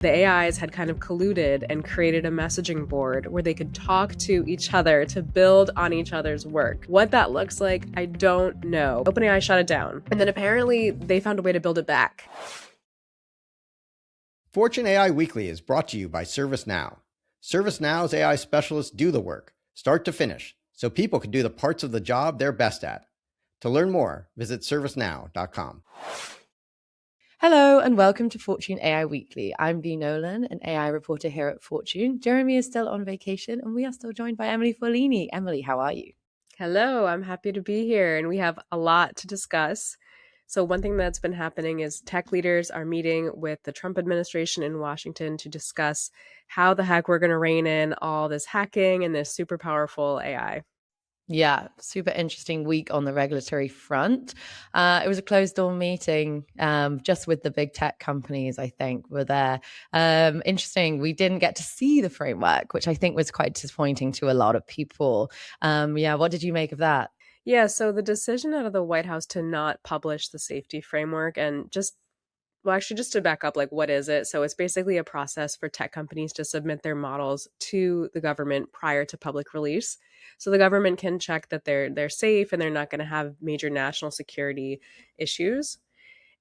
The AIs had kind of colluded and created a messaging board where they could talk to each other to build on each other's work. What that looks like, I don't know. OpenAI shut it down. And then apparently they found a way to build it back. Fortune AI Weekly is brought to you by ServiceNow. ServiceNow's AI specialists do the work, start to finish, so people can do the parts of the job they're best at. To learn more, visit servicenow.com. Hello and welcome to Fortune AI Weekly. I'm Nolan, an AI reporter here at Fortune. Jeremy is still on vacation and we are still joined by Emily Forlini. Emily, how are you? Hello, I'm happy to be here and we have a lot to discuss. So one thing that's been happening is tech leaders are meeting with the Trump administration in Washington to discuss how the heck we're going to rein in all this hacking and this super powerful AI. Yeah, super interesting week on the regulatory front. It was a closed door meeting just with the big tech companies, I think, were there. Interesting. We didn't get to see the framework, which I think was quite disappointing to a lot of people. What did you make of that? Yeah, so the decision out of the White House to not publish the safety framework and just to back up, like, what is it? So it's basically a process for tech companies to submit their models to the government prior to public release. So the government can check that they're safe and they're not going to have major national security issues.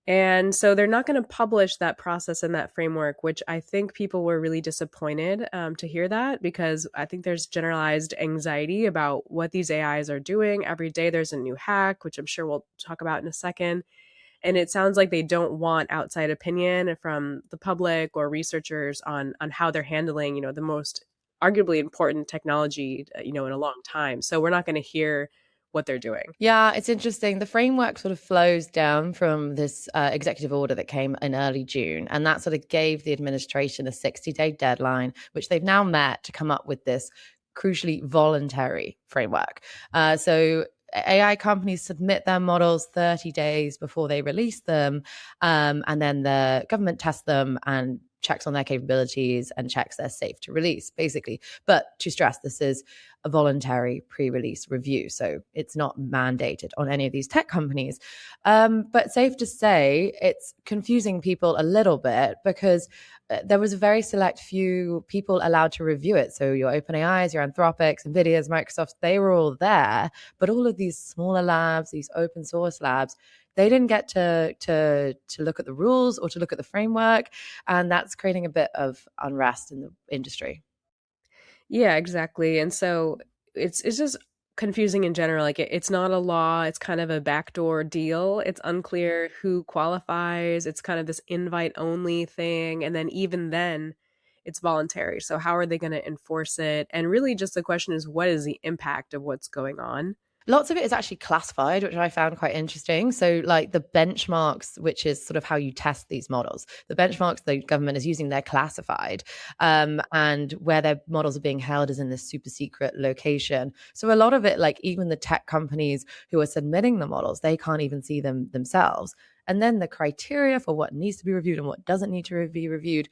And so they're not going to publish that process and that framework, which I think people were really disappointed to hear that, because I think there's generalized anxiety about what these AIs are doing. Every day there's a new hack, which I'm sure we'll talk about in a second. And it sounds like they don't want outside opinion from the public or researchers on how they're handling, the most arguably important technology, in a long time. So we're not going to hear what they're doing. Yeah, it's interesting. The framework sort of flows down from this executive order that came in early June. And that sort of gave the administration a 60-day deadline, which they've now met to come up with this crucially voluntary framework. So AI companies submit their models 30 days before they release them. And then the government tests them and checks on their capabilities and checks they're safe to release, basically. But to stress, this is a voluntary pre-release review, so it's not mandated on any of these tech companies. But safe to say, it's confusing people a little bit because there was a very select few people allowed to review it. So your OpenAIs, your Anthropics, NVIDIAs, Microsofts, they were all there. But all of these smaller labs, these open source labs, they didn't get to look at the rules or to look at the framework. And that's creating a bit of unrest in the industry. Yeah, exactly. And so it's just confusing in general. Like it's not a law, it's kind of a backdoor deal. It's unclear who qualifies. It's kind of this invite only thing. And then it's voluntary. So how are they going to enforce it? And really just the question is, what is the impact of what's going on? Lots of it is actually classified, which I found quite interesting. So like the benchmarks, which is sort of how you test these models, the benchmarks the government is using, they're classified. And where their models are being held is in this super secret location. So a lot of it, like even the tech companies who are submitting the models, they can't even see them themselves. And then the criteria for what needs to be reviewed and what doesn't need to be reviewed,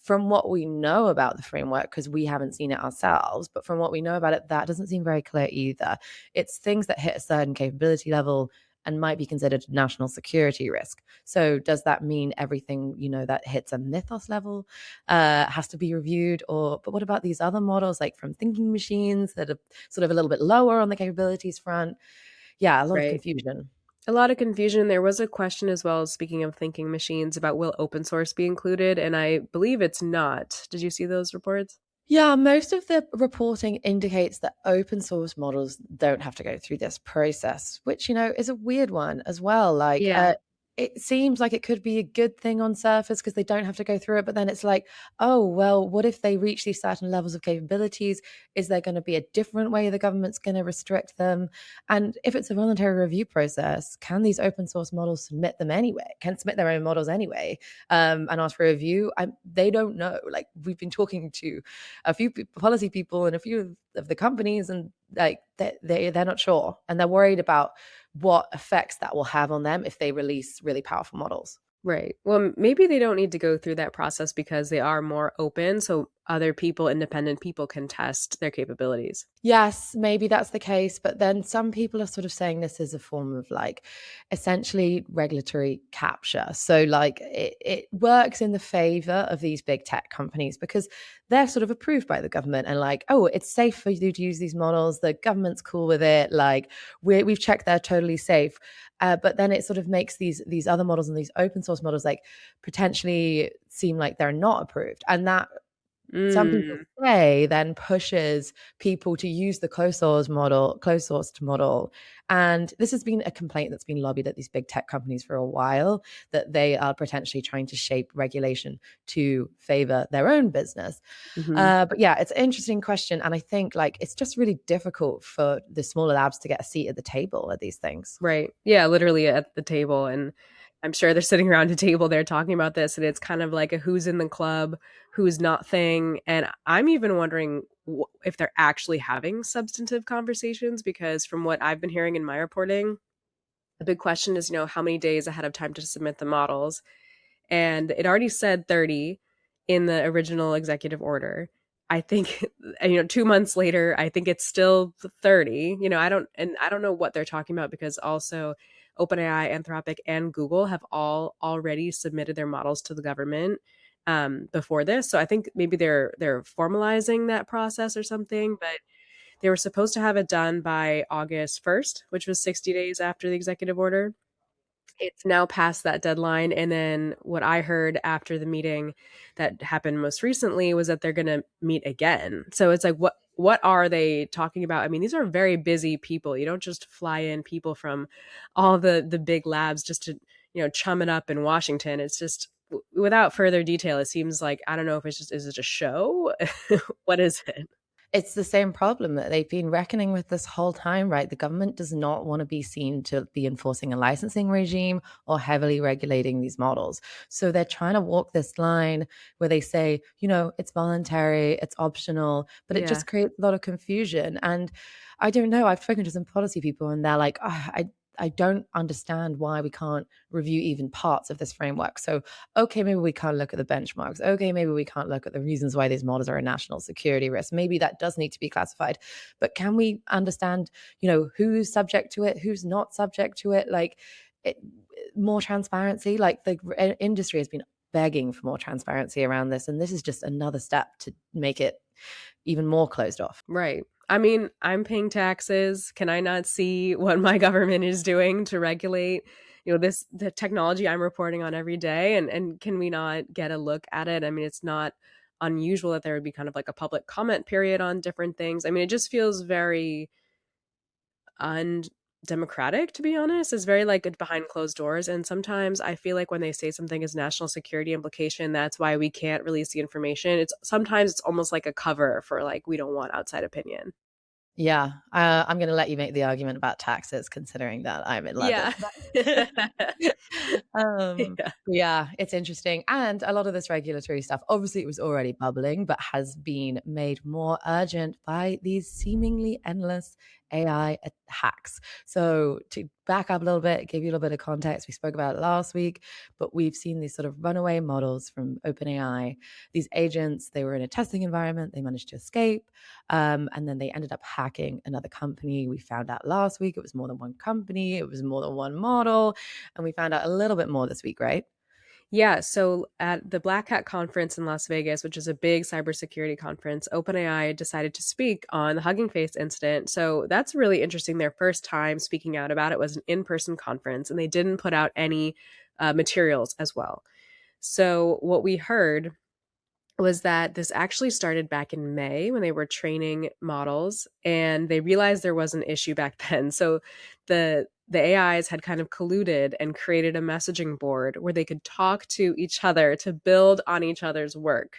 from what we know about the framework, because we haven't seen it ourselves, but from what we know about it, that doesn't seem very clear either. It's things that hit a certain capability level and might be considered national security risk. So does that mean everything, that hits a mythos level has to be reviewed? But what about these other models, like from thinking machines that are sort of a little bit lower on the capabilities front? Yeah, a lot of confusion. A lot of confusion. There was a question as well, speaking of thinking machines, about will open source be included? And I believe it's not. Did you see those reports? Yeah, most of the reporting indicates that open source models don't have to go through this process, which, is a weird one as well. Like, it seems like it could be a good thing on surface because they don't have to go through it. But then it's like, oh, well, what if they reach these certain levels of capabilities? Is there going to be a different way the government's going to restrict them? And if it's a voluntary review process, can these open source models submit them anyway? Can submit their own models anyway and ask for a review? They don't know. Like, we've been talking to a few policy people and a few of the companies, and like they're not sure, and they're worried about what effects that will have on them if they release really powerful models. Right. Well, maybe they don't need to go through that process because they are more open. So other people, independent people, can test their capabilities. Yes, maybe that's the case. But then some people are sort of saying this is a form of like essentially regulatory capture. So, like, it works in the favor of these big tech companies because they're sort of approved by the government and like, oh, it's safe for you to use these models. The government's cool with it. Like, we've checked they're totally safe. But then it sort of makes these other models and these open source models like potentially seem like they're not approved. And that some people Mm. say then pushes people to use the closed sourced model. And this has been a complaint that's been lobbied at these big tech companies for a while, that they are potentially trying to shape regulation to favor their own business. Hmm. But yeah, it's an interesting question. And I think like it's just really difficult for the smaller labs to get a seat at the table at these things. Right. Yeah, literally at the table. And I'm sure they're sitting around a table there talking about this. And it's kind of like a who's in the club, who's not thing. And I'm even wondering if they're actually having substantive conversations, because from what I've been hearing in my reporting, the big question is, how many days ahead of time to submit the models? And it already said 30 in the original executive order. I think 2 months later, I think it's still 30. I don't know what they're talking about, because also OpenAI, Anthropic, and Google have all already submitted their models to the government before this. So I think maybe they're formalizing that process or something, but they were supposed to have it done by August 1st, which was 60 days after the executive order. It's now past that deadline, and then what I heard after the meeting that happened most recently was that they're gonna meet again. So it's like, what are they talking about? I mean, these are very busy people. You don't just fly in people from all the big labs just to, chum it up in Washington. It's just without further detail, it seems like, I don't know if is it a show? What is it? It's the same problem that they've been reckoning with this whole time, right? The government does not want to be seen to be enforcing a licensing regime or heavily regulating these models. So they're trying to walk this line where they say, it's voluntary, it's optional, but it Yeah. just creates a lot of confusion. And I don't know, I've spoken to some policy people and they're like, I don't understand why we can't review even parts of this framework. So, okay, maybe we can't look at the benchmarks. Okay, maybe we can't look at the reasons why these models are a national security risk. Maybe that does need to be classified. But can we understand, who's subject to it, who's not subject to it? Like, it, more transparency. Like the industry has been begging for more transparency around this, and this is just another step to make it even more closed off. Right. I mean, I'm paying taxes. Can I not see what my government is doing to regulate, the technology I'm reporting on every day? And can we not get a look at it? I mean, it's not unusual that there would be kind of like a public comment period on different things. I mean, it just feels very undemocratic, to be honest. It's very like behind closed doors. And sometimes I feel like when they say something is national security implication, that's why we can't release the information. It's almost like a cover for like, we don't want outside opinion. Yeah, I'm going to let you make the argument about taxes, considering that I'm in London. Yeah. Yeah. Yeah, it's interesting. And a lot of this regulatory stuff, obviously, it was already bubbling, but has been made more urgent by these seemingly endless AI hacks. So, to back up a little bit, give you a little bit of context, we spoke about it last week, but we've seen these sort of runaway models from OpenAI. These agents, they were in a testing environment, they managed to escape. And then they ended up hacking another company. We found out last week it was more than one company, it was more than one model. And we found out a little bit more this week, right? Yeah, so at the Black Hat conference in Las Vegas, which is a big cybersecurity conference, OpenAI decided to speak on the Hugging Face incident. So that's really interesting. Their first time speaking out about it was an in-person conference, and they didn't put out any materials as well. So what we heard was that this actually started back in May when they were training models, and they realized there was an issue back then. So the AIs had kind of colluded and created a messaging board where they could talk to each other to build on each other's work.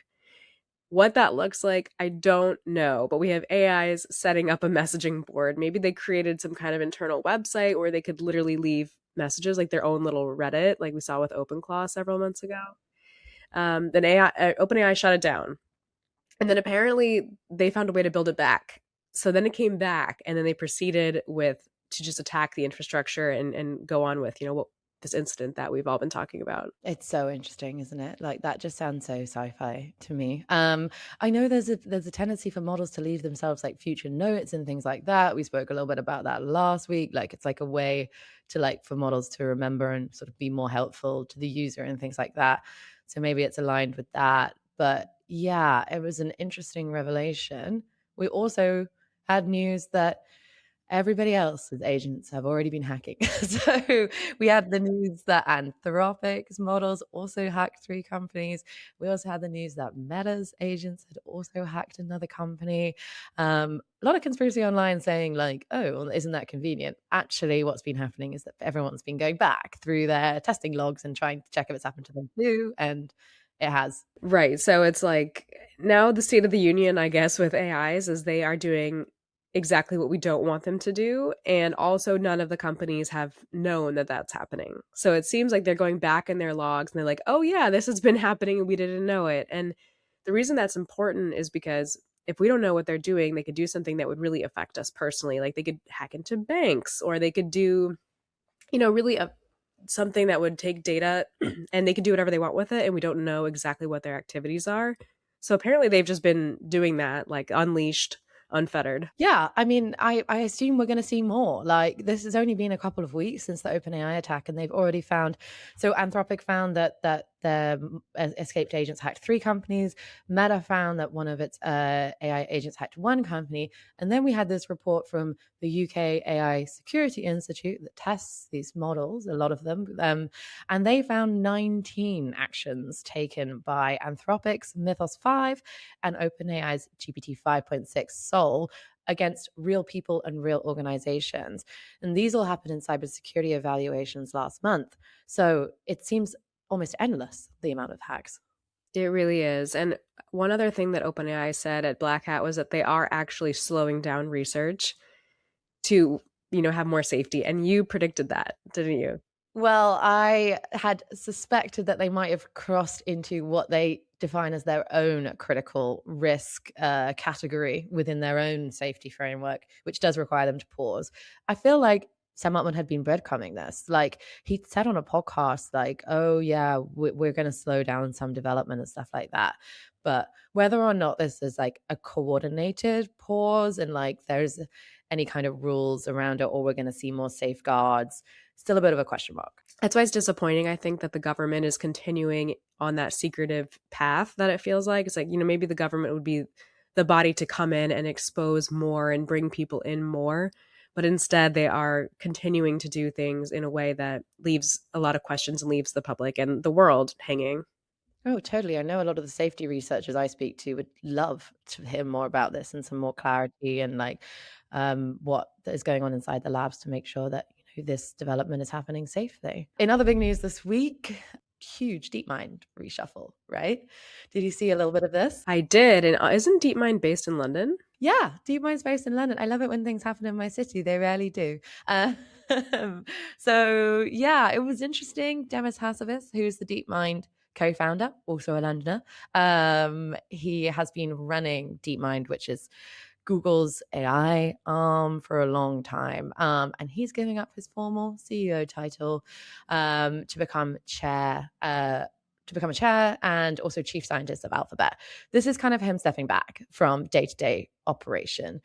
What that looks like, I don't know, but we have AIs setting up a messaging board. Maybe they created some kind of internal website where they could literally leave messages, like their own little Reddit, like we saw with OpenClaw several months ago. Then OpenAI shut it down, and then apparently they found a way to build it back. So then it came back, and then they proceeded with to just attack the infrastructure and go on with what this incident that we've all been talking about. It's so interesting, isn't it? Like that just sounds so sci-fi to me. I know there's a tendency for models to leave themselves like future notes and things like that. We spoke a little bit about that last week. Like it's like a way to like for models to remember and sort of be more helpful to the user and things like that. So maybe it's aligned with that. But yeah, it was an interesting revelation. We also had news that everybody else's agents have already been hacking. So we had the news that Anthropic's models also hacked 3 companies. We also had the news that Meta's agents had also hacked another company. A lot of conspiracy online saying like, oh, well, isn't that convenient? Actually, what's been happening is that everyone's been going back through their testing logs and trying to check if it's happened to them too. And it has. Right. So it's like now the state of the union, I guess, with AIs is they are doing exactly what we don't want them to do. And also, none of the companies have known that that's happening. So it seems like they're going back in their logs and they're like, oh, yeah, this has been happening and we didn't know it. And the reason that's important is because if we don't know what they're doing, they could do something that would really affect us personally. Like they could hack into banks or they could do, really something that would take data and they could do whatever they want with it. And we don't know exactly what their activities are. So apparently they've just been doing that, like unleashed, unfettered. Yeah, I mean, I assume we're going to see more. Like this has only been a couple of weeks since the OpenAI attack, and they've already found. So Anthropic found that their escaped agents hacked 3 companies. Meta found that one of its AI agents hacked 1 company, and then we had this report from the UK AI Security Institute that tests these models, a lot of them, and they found 19 actions taken by Anthropic's Mythos 5 and OpenAI's GPT 5.6 Sol against real people and real organizations. And these all happened in cybersecurity evaluations last month. So it seems almost endless, the amount of hacks. It really is. And one other thing that OpenAI said at Black Hat was that they are actually slowing down research to, have more safety. And you predicted that, didn't you? Well, I had suspected that they might have crossed into what they define as their own critical risk category within their own safety framework, which does require them to pause. I feel like Sam Altman had been breadcrumbing this. Like he said on a podcast, like, oh, yeah, we're going to slow down some development and stuff like that. But whether or not this is like a coordinated pause and like there's any kind of rules around it, or we're going to see more safeguards, still a bit of a question mark. That's why it's disappointing, I think, that the government is continuing on that secretive path that it feels like. It's like, maybe the government would be the body to come in and expose more and bring people in more. But instead, they are continuing to do things in a way that leaves a lot of questions and leaves the public and the world hanging. Oh, totally. I know a lot of the safety researchers I speak to would love to hear more about this and some more clarity and like what is going on inside the labs to make sure that this development is happening safely. In other big news this week, huge DeepMind reshuffle, right? Did you see a little bit of this? I did. And isn't DeepMind based in London? Yeah, DeepMind's based in London. I love it when things happen in my city. They rarely do. So yeah, it was interesting. Demis Hassabis, who's the DeepMind co-founder, also a Londoner, he has been running DeepMind, which is Google's AI arm, for a long time. And he's giving up his formal CEO title to become chair and also chief scientist of Alphabet. This is kind of him stepping back from day-to-day operation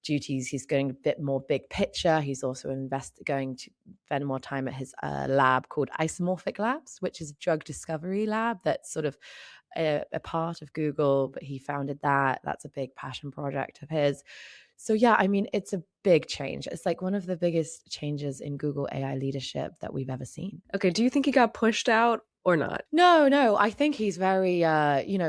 duties. He's going a bit more big picture. He's also going to spend more time at his lab called Isomorphic Labs, which is a drug discovery lab that's sort of a part of Google, but he founded that. That's a big passion project of his. So yeah, I mean, it's a big change. It's like one of the biggest changes in Google AI leadership that we've ever seen. Okay, do you think he got pushed out or not? No. I think he's very,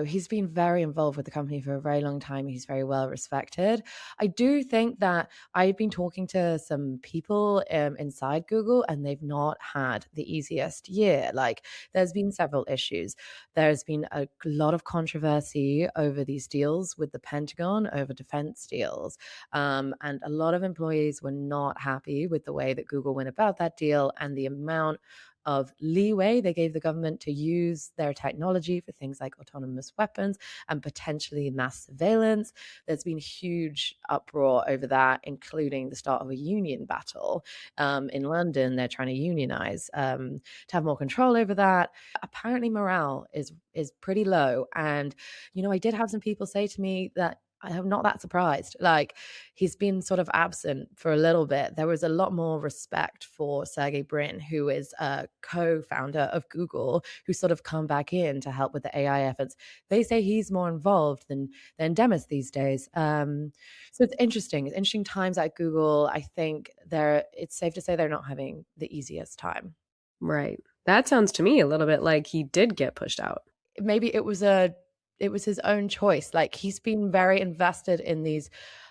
he's been very involved with the company for a very long time. He's very well respected. I do think that I've been talking to some people inside Google, and they've not had the easiest year. Like, there's been several issues. There's been a lot of controversy over these deals with the Pentagon, over defense deals. And a lot of employees were not happy with the way that Google went about that deal and the amount of leeway they gave the government to use their technology for things like autonomous weapons and potentially mass surveillance. There's been huge uproar over that, including the start of a union battle in London. They're trying to unionize to have more control over that. Apparently morale is pretty low, and I did have some people say to me that I am not that surprised. Like, he's been sort of absent for a little bit. There was a lot more respect for Sergey Brin, who is a co-founder of Google, who's sort of come back in to help with the AI efforts. They say he's more involved than Demis these days. So it's interesting. It's interesting times at Google. I think it's safe to say they're not having the easiest time. Right. That sounds to me a little bit like he did get pushed out. Maybe it was his own choice. Like, he's been very invested in these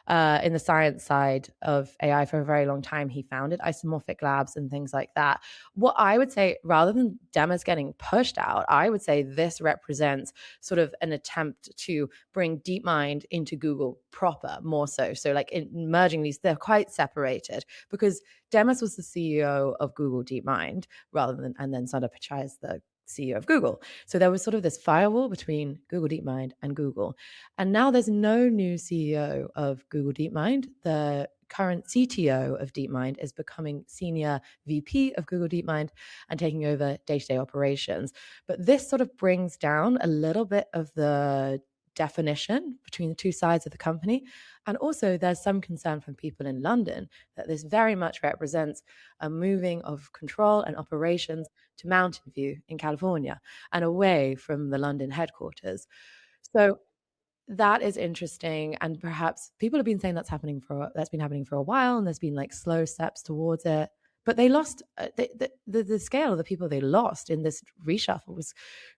in the science side of AI for a very long time. He founded isomorphic labs and things like that. What I would say, rather than Demis getting pushed out, I would say this represents sort of an attempt to bring DeepMind into Google proper, more so. So like merging these, they're quite separated, because Demis was the CEO of Google DeepMind and then Sundar Pichai is the CEO of Google. So there was sort of this firewall between Google DeepMind and Google. And now there's no new CEO of Google DeepMind. The current CTO of DeepMind is becoming senior VP of Google DeepMind and taking over day-to-day operations. But this sort of brings down a little bit of the definition between the two sides of the company. And also there's some concern from people in London that this very much represents a moving of control and operations to Mountain View in California and away from the London headquarters. So that is interesting, and perhaps people have been saying that's been happening for a while, and there's been like slow steps towards it. But they lost the scale of the people they lost in this reshuffle was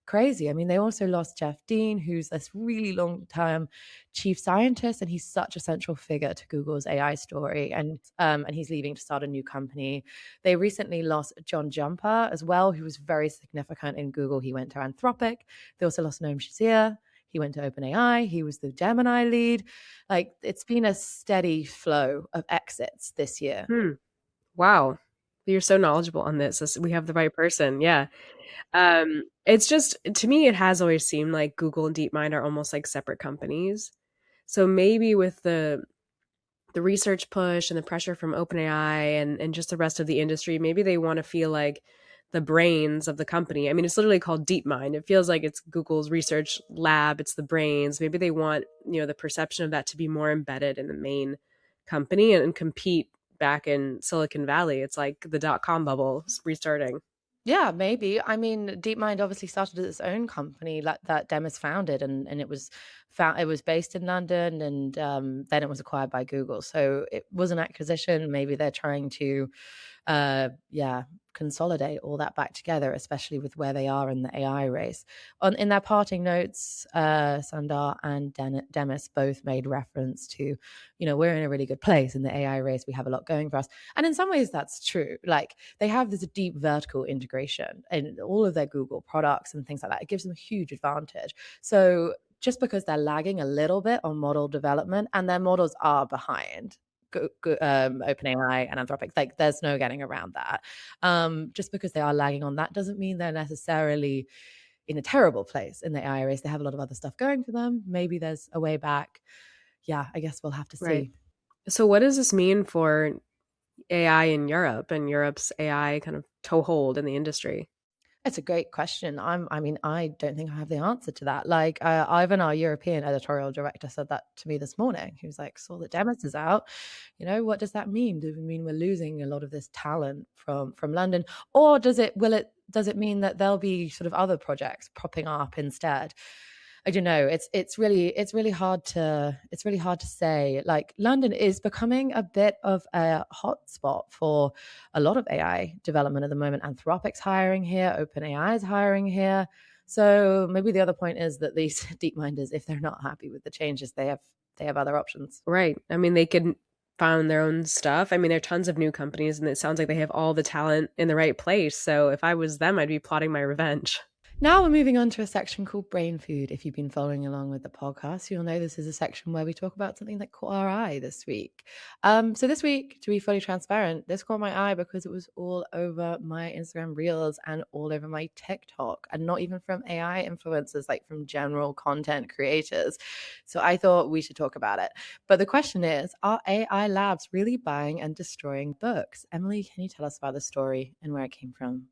crazy. I mean, they also lost Jeff Dean, who's this really long-term chief scientist, and he's such a central figure to Google's AI story. And he's leaving to start a new company. They recently lost John Jumper as well, who was very significant in Google. He went to Anthropic. They also lost Noam Shazia. He went to OpenAI. He was the Gemini lead. Like, it's been a steady flow of exits this year. Wow. You're so knowledgeable on this. We have the right person. Yeah. It's just, to me, it has always seemed like Google and DeepMind are almost like separate companies. So maybe with the research push and the pressure from OpenAI and just the rest of the industry, maybe they want to feel like the brains of the company. I mean, it's literally called DeepMind. It feels like it's Google's research lab. It's the brains. Maybe they want, the perception of that to be more embedded in the main company and compete back in Silicon Valley. It's like the dot-com bubble restarting. Yeah, maybe. I mean, DeepMind obviously started as its own company that Demis founded, and it was based in London, and then it was acquired by Google. So it was an acquisition. Maybe they're trying to, consolidate all that back together, especially with where they are in the AI race. In their parting notes, Sundar and Demis both made reference to, we're in a really good place in the AI race. We have a lot going for us. And in some ways that's true. Like, they have this deep vertical integration in all of their Google products and things like that. It gives them a huge advantage. So just because they're lagging a little bit on model development, and their models are behind OpenAI and Anthropic, like, there's no getting around that. Just because they are lagging on that doesn't mean they're necessarily in a terrible place in the AI race. They have a lot of other stuff going for them. Maybe there's a way back. Yeah, I guess we'll have to see. Right. So what does this mean for AI in Europe and Europe's AI kind of toehold in the industry? It's a great question. I don't think I have the answer to that. Like, Ivan, our European editorial director, said that to me this morning. He was like, saw that Demis is out. What does that mean? Does it mean we're losing a lot of this talent from London? Or does it mean that there'll be sort of other projects popping up instead? I don't know. It's really hard to say. Like, London is becoming a bit of a hotspot for a lot of AI development at the moment. Anthropic's hiring here, OpenAI is hiring here. So maybe the other point is that these DeepMinders, if they're not happy with the changes, they have other options. Right. I mean, they could found their own stuff. I mean, there are tons of new companies, and it sounds like they have all the talent in the right place. So if I was them, I'd be plotting my revenge. Now we're moving on to a section called Brain Food. If you've been following along with the podcast, you'll know this is a section where we talk about something that caught our eye this week. So this week, to be fully transparent, this caught my eye because it was all over my Instagram Reels and all over my TikTok, and not even from AI influencers, like from general content creators. So I thought we should talk about it. But the question is, are AI labs really buying and destroying books? Emily, can you tell us about the story and where it came from?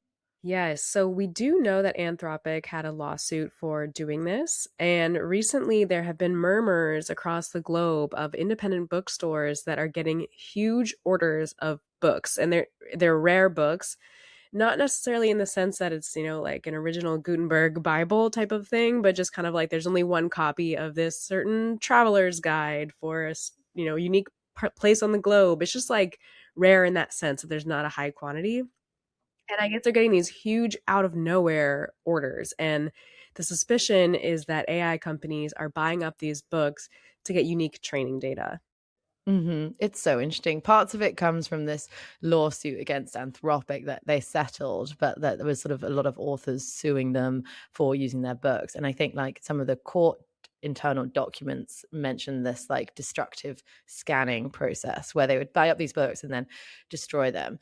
Yes, so we do know that Anthropic had a lawsuit for doing this, and recently there have been murmurs across the globe of independent bookstores that are getting huge orders of books, and they're rare books, not necessarily in the sense that it's, like an original Gutenberg Bible type of thing, but just kind of like there's only one copy of this certain traveler's guide for a unique place on the globe. It's just like rare in that sense that there's not a high quantity. And I guess they're getting these huge out of nowhere orders. And the suspicion is that AI companies are buying up these books to get unique training data. It's so interesting. Parts of it comes from this lawsuit against Anthropic that they settled, but that there was sort of a lot of authors suing them for using their books. And I think like some of the court internal documents mention this like destructive scanning process where they would buy up these books and then destroy them.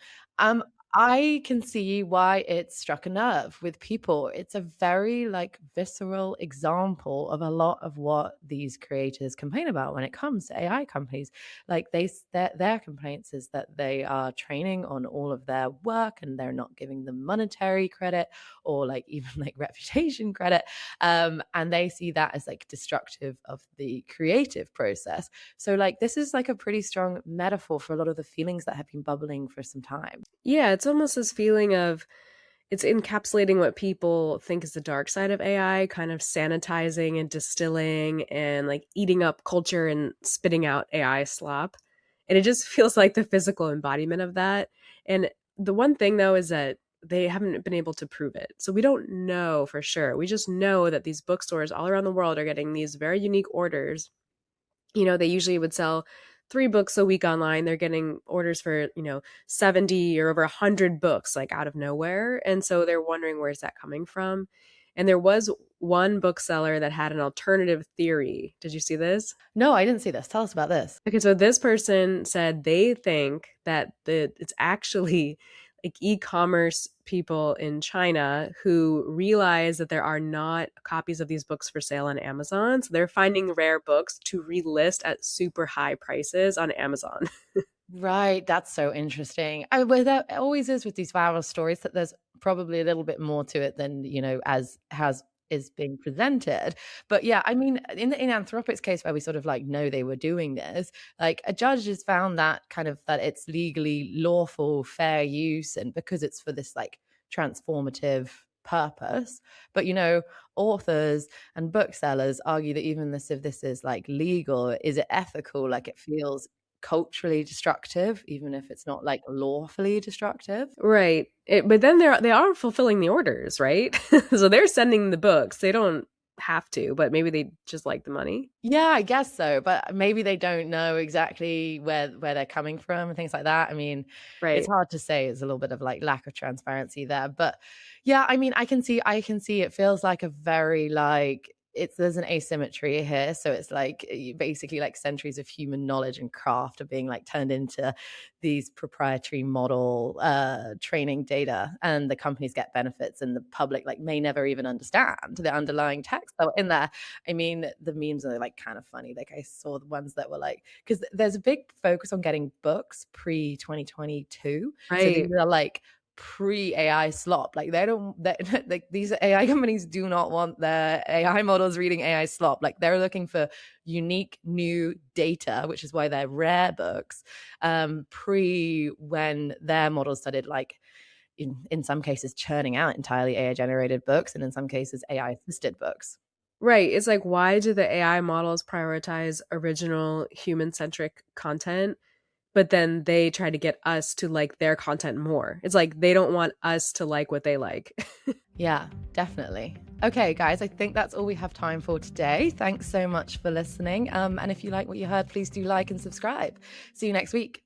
I can see why it struck a nerve with people. It's a very like visceral example of a lot of what these creators complain about when it comes to AI companies. Like their complaints is that they are training on all of their work and they're not giving them monetary credit or like even like reputation credit. And they see that as like destructive of the creative process. So like this is like a pretty strong metaphor for a lot of the feelings that have been bubbling for some time. Yeah, it's almost this feeling of it's encapsulating what people think is the dark side of AI, kind of sanitizing and distilling and like eating up culture and spitting out AI slop. And it just feels like the physical embodiment of that. And the one thing though is that they haven't been able to prove it. So we don't know for sure. We just know that these bookstores all around the world are getting these very unique orders. They usually would sell 3 books a week online. They're getting orders for, 70 or over 100 books, like out of nowhere. And so they're wondering, where's that coming from? And there was one bookseller that had an alternative theory. Did you see this? No, I didn't see this. Tell us about this. Okay, so this person said they think that it's actually like e-commerce people in China who realize that there are not copies of these books for sale on Amazon. So they're finding rare books to relist at super high prices on Amazon. Right. That's so interesting. Well, that always is with these viral stories that there's probably a little bit more to it than, as has is being presented. But yeah, I mean, in Anthropic's case where we sort of like know they were doing this, like a judge has found that kind of that it's legally lawful, fair use, and because it's for this like transformative purpose. But authors and booksellers argue that even if this is like legal, is it ethical? Like it feels culturally destructive, even if it's not like lawfully destructive. Right. But then they are fulfilling the orders, right? So they're sending the books. They don't have to, but maybe they just like the money. Yeah, I guess so. But maybe they don't know exactly where they're coming from and things like that. I mean, Right. it's hard to say. It's a little bit of like lack of transparency there. But yeah, I mean, I can see it feels like a very like there's an asymmetry here. So it's like basically like centuries of human knowledge and craft are being like turned into these proprietary model training data, and the companies get benefits and the public like may never even understand the underlying text that were in there. I mean, the memes are like kind of funny. Like I saw the ones that were like, because there's a big focus on getting books pre 2022. Right. So these are like pre-AI slop. Like like these AI companies do not want their AI models reading AI slop. Like they're looking for unique new data, which is why they're rare books, pre when their models started like in some cases churning out entirely AI generated books, and in some cases AI assisted books. Right. It's like, why do the AI models prioritize original human centric content? But then they try to get us to like their content more. It's like they don't want us to like what they like. Yeah, definitely. Okay, guys, I think that's all we have time for today. Thanks so much for listening. And if you like what you heard, please do like and subscribe. See you next week.